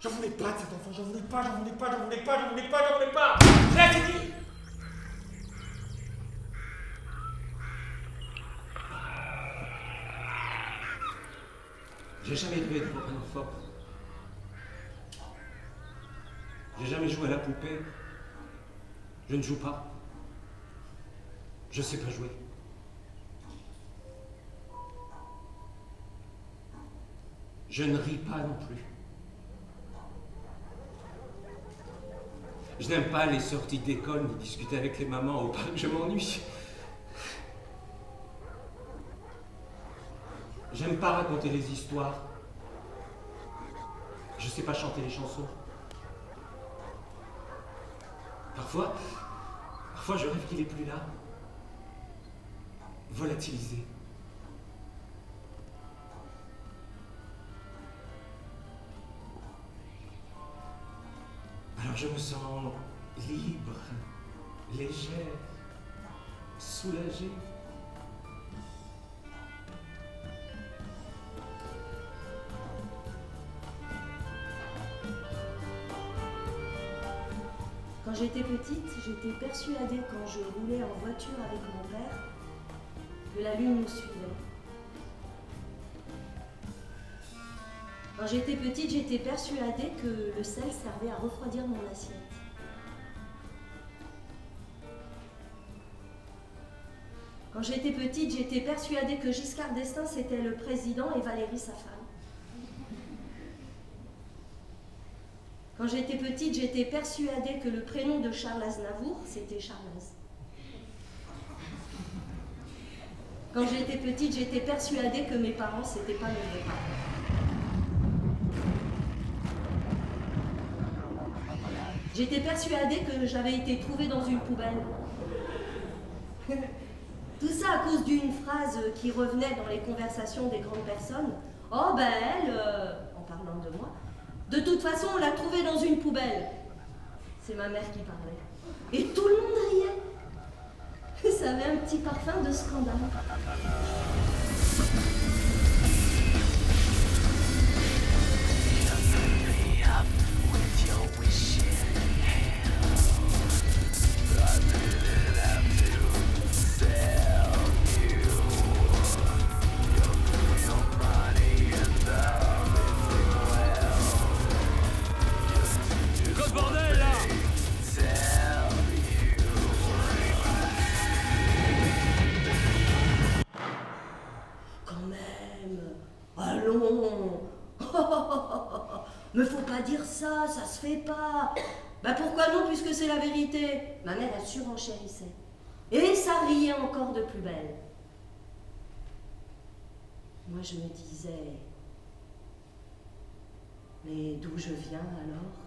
J'en voulais pas de cet enfant, j'en voulais pas, j'en voulais pas, j'en voulais pas, j'en voulais pas, j'en voulais pas. Je l'ai dit. J'ai jamais rêvé d'être un enfant. J'ai jamais joué à la poupée. Je ne joue pas. Je sais pas jouer. Je ne ris pas non plus. Je n'aime pas les sorties d'école ni discuter avec les mamans au parc, je m'ennuie. J'aime pas raconter les histoires. Je sais pas chanter les chansons. Parfois je rêve qu'il est plus là. Volatilisé. Alors je me sens libre, légère, soulagée. Quand j'étais petite, j'étais persuadée quand je roulais en voiture avec mon père que la lune nous suivait. Quand j'étais petite, j'étais persuadée que le sel servait à refroidir mon assiette. Quand j'étais petite, j'étais persuadée que Giscard d'Estaing c'était le président et Valérie sa femme. Quand j'étais petite, j'étais persuadée que le prénom de Charles Aznavour, c'était Charles Az. Quand j'étais petite, j'étais persuadée que mes parents, c'était pas mes vrais parents. J'étais persuadée que j'avais été trouvée dans une poubelle. Tout ça à cause d'une phrase qui revenait dans les conversations des grandes personnes. « Oh ben elle, en parlant de moi, de toute façon on l'a trouvée dans une poubelle. » C'est ma mère qui parlait. Et tout le monde riait. Ça avait un petit parfum de scandale. Mais faut pas dire ça, ça se fait pas. Bah pourquoi non, puisque c'est la vérité. Ma mère, elle surenchérissait. Et ça riait encore de plus belle. Moi, je me disais, mais d'où je viens alors ?